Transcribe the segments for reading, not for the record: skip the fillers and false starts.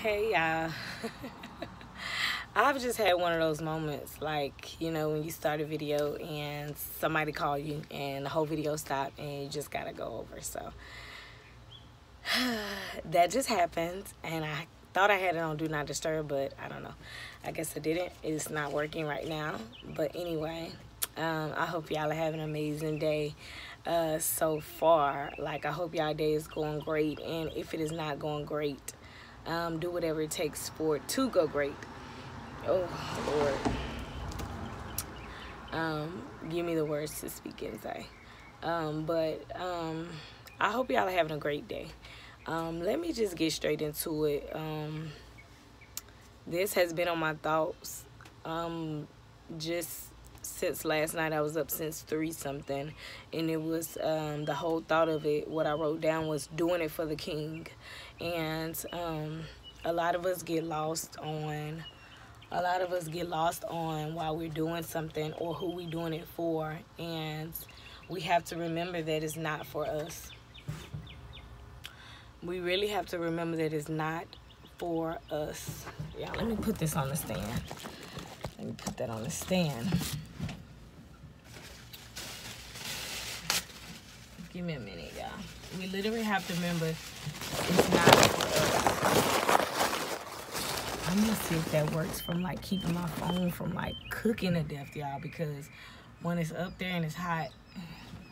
Hey y'all. I've just had one of those moments, like, when you start a video and somebody call you and the whole video stopped and you just gotta go over. So that just happened, and I thought I had it on Do Not Disturb, but I don't know. I guess I didn't. It's not working right now. But anyway, I hope y'all are having an amazing day so far. Like, I hope y'all day is going great, and if it is not going great, do whatever it takes for it to go great. Oh, Lord. Give me the words to speak and say. But I hope y'all are having a great day. Let me just get straight into it. This has been on my thoughts just since last night. I was up since 3-something, and it was the whole thought of it, what I wrote down was doing it for the King. And a lot of us get lost on why we're doing something or who we're doing it for, and we have to remember that it's not for us. We really have to remember that it's not for us. Yeah, let me put this on the stand. Let me put that on the stand. Give me a minute, y'all. We literally have to remember it's not for us. I'm gonna see if that works from like keeping my phone from like cooking to death, y'all, because when it's up there and it's hot,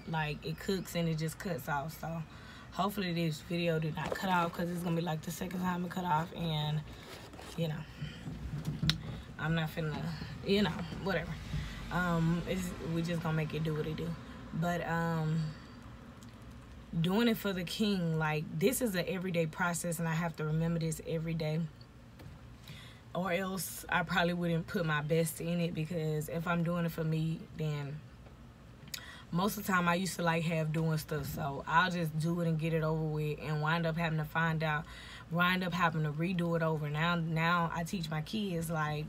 like it cooks and it just cuts off. So hopefully this video did not cut off, because it's gonna be like the second time it cut off, and I'm not finna, whatever. We just gonna make it do what it do. But doing it for the King, like, this is an everyday process, and I have to remember this every day, or else I probably wouldn't put my best in it. Because if I'm doing it for me, then most of the time I used to like have doing stuff, so I'll just do it and get it over with, and wind up having to redo it over. Now I teach my kids, like,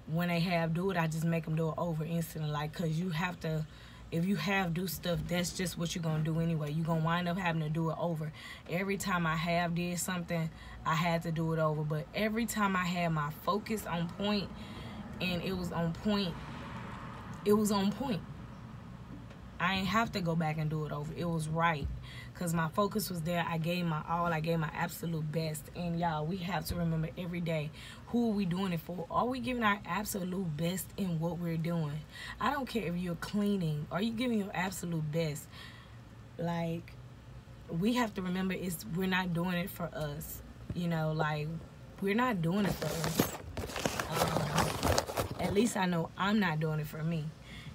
when they do it, I just make them do it over instantly, like, because you have to, if you do stuff, that's just what you're going to do anyway. You're going to wind up having to do it over. Every time I did something, I had to do it over. But every time I had my focus on point, and it was on point, I ain't have to go back and do it over. It was right, because my focus was there. I gave my all. I gave my absolute best. And y'all, we have to remember every day, who are we doing it for? Are we giving our absolute best in what we're doing? I don't care if you're cleaning. Are you giving your absolute best? Like, we have to remember, we're not doing it for us. Like, we're not doing it for us. At least I know I'm not doing it for me.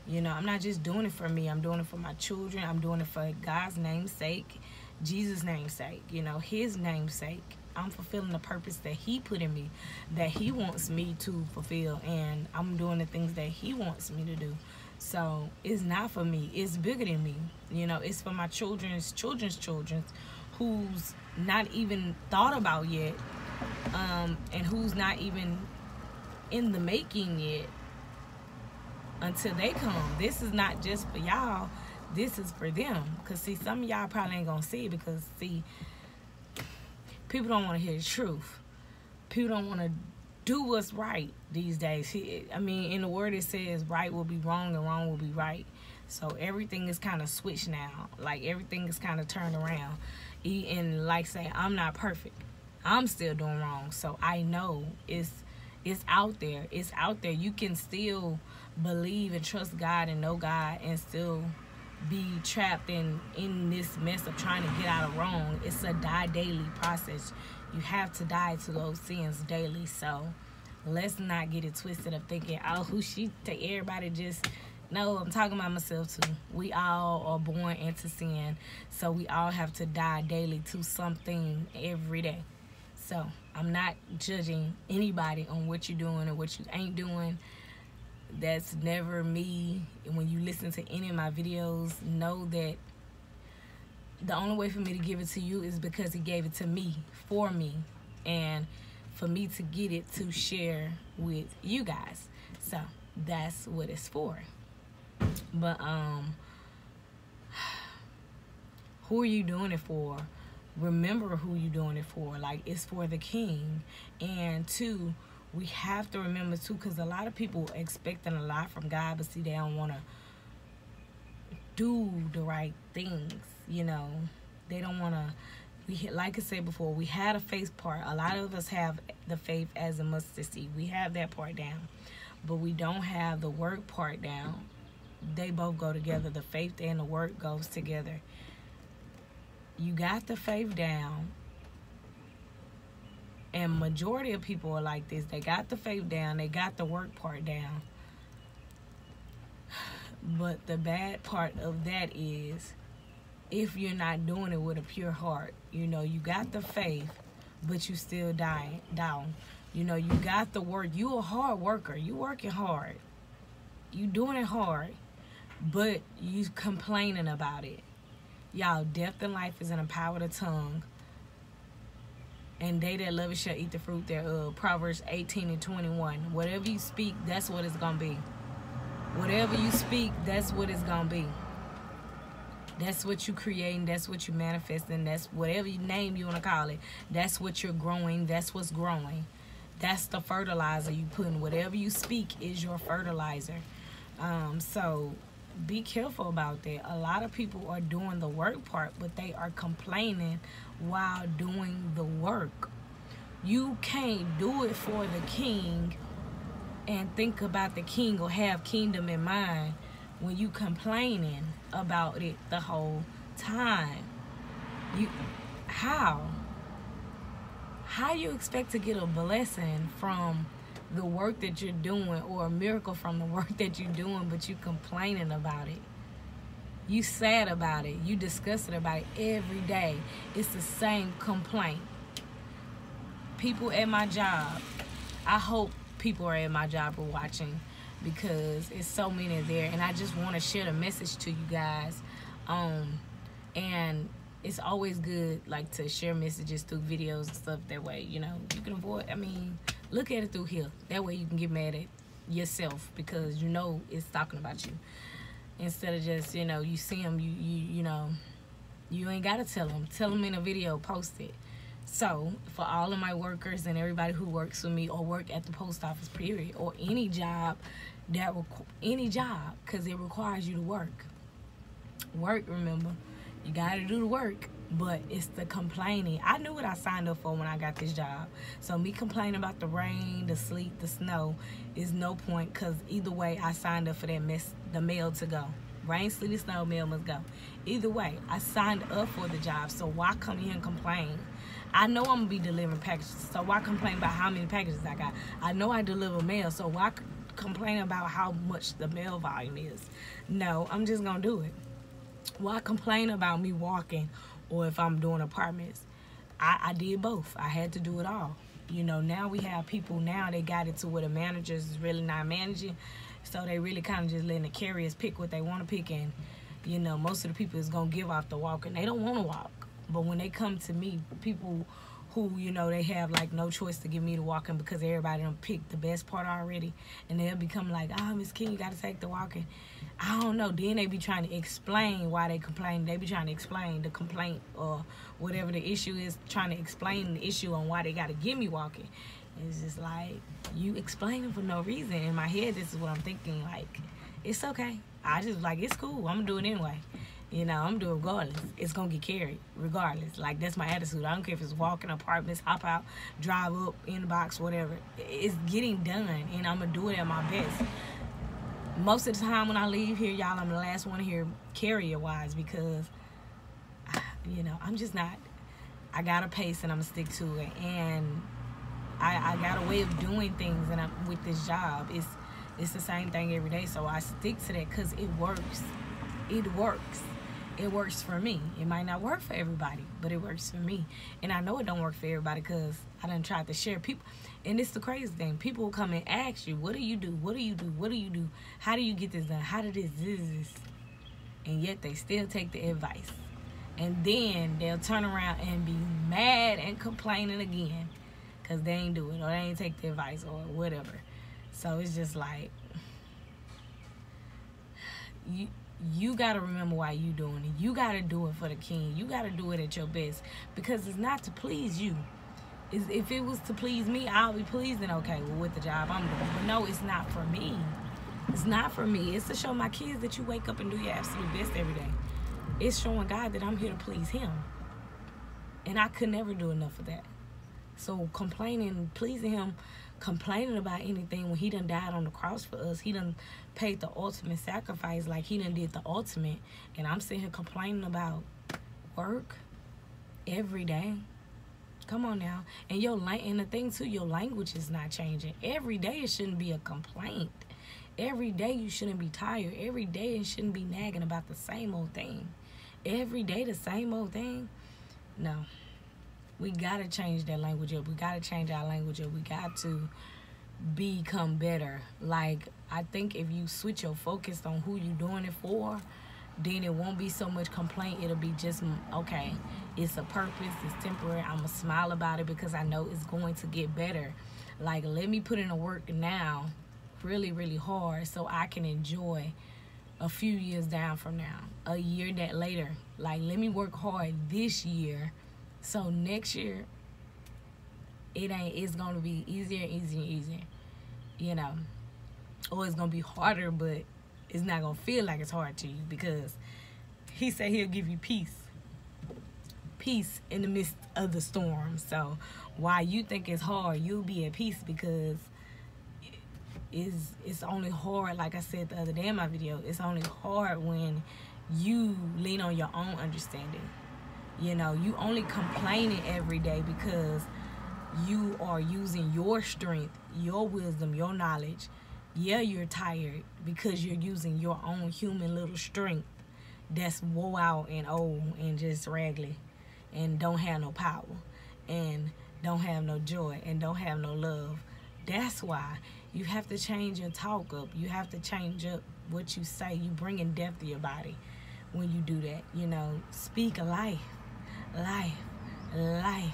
I'm not just doing it for me. I'm doing it for my children. I'm doing it for God's name's sake, Jesus' name's sake, his name's sake. I'm fulfilling the purpose that he put in me, that he wants me to fulfill, and I'm doing the things that he wants me to do. So it's not for me. It's bigger than me. It's for my children's who's not even thought about yet, and who's not even in the making yet. Until they come. This is not just for y'all. This is for them. Because, see, some of y'all probably ain't going to see it, because, see, people don't want to hear the truth. People don't want to do what's right these days. I mean, in the word it says right will be wrong and wrong will be right. So everything is kind of switched now. Like, everything is kind of turned around. And like say, I'm not perfect. I'm still doing wrong. So I know it's out there. It's out there. You can still believe and trust God and know God and still be trapped in this mess of trying to get out of wrong. It's a die daily process. You have to die to those sins daily. So let's not get it twisted up thinking, oh, everybody just... No, I'm talking about myself too. We all are born into sin, so we all have to die daily to something every day. So I'm not judging anybody on what you're doing or what you ain't doing. That's never me. When you listen to any of my videos, know that the only way for me to give it to you is because he gave it to me, for me, and for me to get it to share with you guys. So that's what it's for. But who are you doing it for? remember who you're doing it for. Like, it's for the king. And two, we have to remember too, because a lot of people expecting a lot from God, but see, they don't want to do the right things. You know, they don't want to. Like I said before, we had a faith part. A lot of us have the faith as a mustard seed. We have that part down, but we don't have the work part down. They both go together. The faith and the work goes together. You got the faith down, and majority of people are like this. They got the faith down. They got the work part down. But the bad part of that is, if you're not doing it with a pure heart, you know, you got the faith, but you still down. You know, you got the work. You a hard worker. You working hard. You doing it hard, but you complaining about it. Y'all, death and life is in the power of the tongue, and they that love it shall eat the fruit thereof. Proverbs 18:21. Whatever you speak, that's what it's gonna be. Whatever you speak, that's what it's gonna be. That's what you creating. That's what you manifesting. That's whatever name you want to call it. That's what you're growing. That's what's growing. That's the fertilizer you put in. Whatever you speak is your fertilizer. So be careful about that. A lot of people are doing the work part, but they are complaining while doing the work. You can't do it for the king and think about the king or have kingdom in mind when you complaining about it the whole time. How you expect to get a blessing from the work that you're doing, or a miracle from the work that you're doing, but you complaining about it? You sad about it. You disgusted about it every day. It's the same complaint. People at my job, I hope people are at my job or watching, because it's so many there, and I just want to share the message to you guys. And it's always good, like, to share messages through videos and stuff. That way, you know, you can avoid, look at it through here. That way you can get mad at yourself, because you know it's talking about you. Instead of just, you know, you see them, you know, you ain't got to tell them in a video, post it. So, for all of my workers and everybody who works with me or work at the post office, period, or any job, because it requires you to work. Remember, you got to do the work, but it's the complaining. I knew what I signed up for when I got this job. So me complaining about the rain, the sleet, the snow is no point, because either way, I signed up for that the mail to go. Rain, sleet, and snow, mail must go. Either way, I signed up for the job, so why come here and complain? I know I'm going to be delivering packages, so why complain about how many packages I got? I know I deliver mail, so why complain about how much the mail volume is? No, I'm just going to do it. Why complain about me walking, or if I'm doing apartments? I did both. I had to do it all. You know, now we have people, now they got it to where the managers is really not managing, so they really kind of just letting the carriers pick what they want to pick, and, you know, most of the people is going to give off the walking. They don't want to walk. But when they come to me, people who, you know, they have like no choice to give me the walking, because everybody done picked the best part already, and they'll become like, Miss King, you got to take the walking. I don't know. Then they be trying to explain why they complain. They be trying to explain the complaint or whatever the issue is, trying to explain the issue on why they got to give me walking. It's just like, you explaining for no reason. In my head, this is what I'm thinking. Like, it's okay. I just like, it's cool. I'm going to do it anyway. You know, I'm doing regardless. It's going to get carried regardless. Like, that's my attitude. I don't care if it's walking, apartments, hop out, drive up, inbox, whatever. It's getting done, and I'm going to do it at my best. Most of the time when I leave here, y'all, I'm the last one here carrier-wise, because, you know, I'm just not. I got a pace, and I'm going to stick to it. And I got a way of doing things, and with this job, it's the same thing every day. So I stick to that because it works. It works. It works for me. It might not work for everybody, but it works for me. And I know it don't work for everybody, because I done tried to share people. And it's the crazy thing. People will come and ask you, what do you do? What do you do? What do you do? How do you get this done? How did this? And yet they still take the advice. And then they'll turn around and be mad and complaining again, because they ain't do it, or they ain't take the advice, or whatever. So it's just like, you got to remember why you doing it. You got to do it for the king. You got to do it at your best, because it's not to please you. If it was to please me, I'll be pleased and okay with the job I'm doing. But no, it's not for me. It's not for me. It's to show my kids that you wake up and do your absolute best every day. It's showing God that I'm here to please him. And I could never do enough of that. So complaining, pleasing him, complaining about anything when he done died on the cross for us, he done paid the ultimate sacrifice, like he done did the ultimate, and I'm sitting here complaining about work every day. Come on now. And and the thing too, your language is not changing. Every day it shouldn't be a complaint. Every day you shouldn't be tired. Every day it shouldn't be nagging about the same old thing. Every day the same old thing. No. We got to change that language up. We got to change our language up. We got to become better. Like, I think if you switch your focus on who you're doing it for, then it won't be so much complaint. It'll be just, okay, it's a purpose, it's temporary. I'm going to smile about it because I know it's going to get better. Like, let me put in the work now really, really hard so I can enjoy a few years down from now, a year that later. Like, let me work hard this year so next year it's going to be easier and easier and easier, you know. Or it's going to be harder, but it's not going to feel like it's hard to you, because he said he'll give you peace. Peace in the midst of the storm. So while you think it's hard, you'll be at peace, because it's only hard, like I said the other day in my video, it's only hard when you lean on your own understanding. You know, you only complaining every day because you are using your strength, your wisdom, your knowledge. Yeah, you're tired because you're using your own human little strength that's wore out and old and just raggedy and don't have no power and don't have no joy and don't have no love. That's why you have to change your talk up. You have to change up what you say. You bringing death to your body when you do that. You know, speak life, life, life.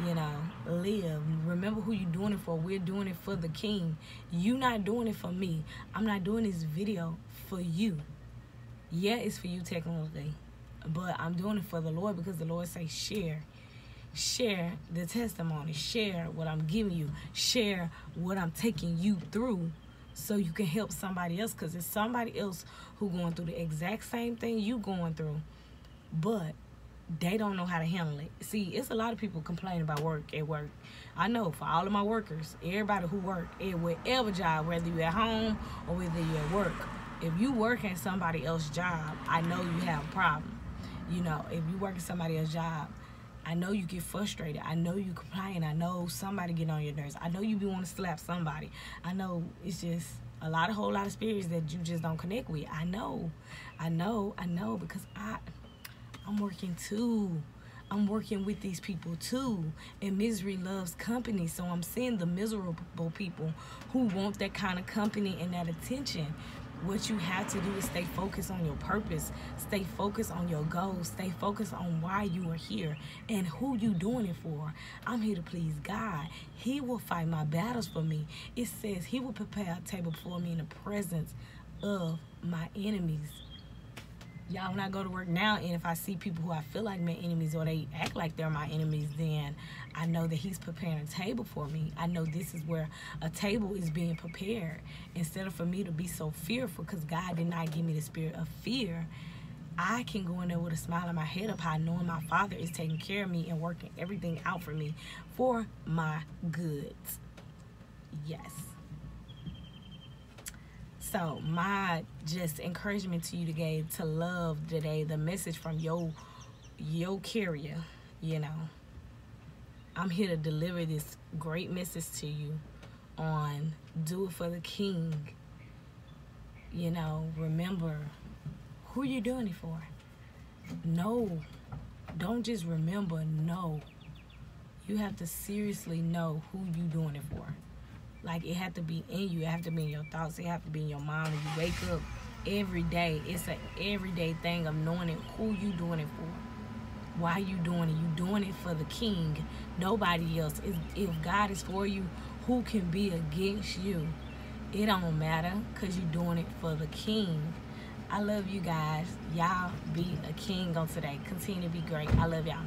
You know, live. Remember who you're doing it for. We're doing it for the king. You not doing it for me. I'm not doing this video for you. Yeah, it's for you technically, but I'm doing it for the Lord, because the Lord says share. Share the testimony. Share what I'm giving you. Share what I'm taking you through so you can help somebody else, because it's somebody else who going through the exact same thing you going through, but they don't know how to handle it. See, it's a lot of people complaining about work at work. I know for all of my workers, everybody who work at whatever job, whether you're at home or whether you're at work, if you work at somebody else's job, I know you have a problem. You know, if you work at somebody else's job, I know you get frustrated. I know you complain. I know somebody get on your nerves. I know you be wanting to slap somebody. I know it's just a whole lot of spirits that you just don't connect with. I know, because I'm working too. I'm working with these people too. And misery loves company. So I'm seeing the miserable people who want that kind of company and that attention. What you have to do is stay focused on your purpose. Stay focused on your goals. Stay focused on why you are here and who you doing it for. I'm here to please God. He will fight my battles for me. It says he will prepare a table before me in the presence of my enemies. Y'all, when I go to work now, and if I see people who I feel like my enemies, or they act like they're my enemies, then I know that he's preparing a table for me. I know this is where a table is being prepared. Instead of for me to be so fearful, because God did not give me the spirit of fear, I can go in there with a smile on my head up high, knowing my Father is taking care of me and working everything out for me for my good. Yes. So my just encouragement to you today, to love today, the message from your carrier, you know. I'm here to deliver this great message to you on do it for the king. You know, remember who you're doing it for. No, don't just remember, no. You have to seriously know who you're doing it for. Like, it have to be in you. It have to be in your thoughts. It have to be in your mind when you wake up every day. It's an everyday thing of knowing it, who you doing it for. Why you doing it? You doing it for the king, nobody else. If God is for you, who can be against you? It don't matter, because you're doing it for the king. I love you guys. Y'all be a king on today. Continue to be great. I love y'all.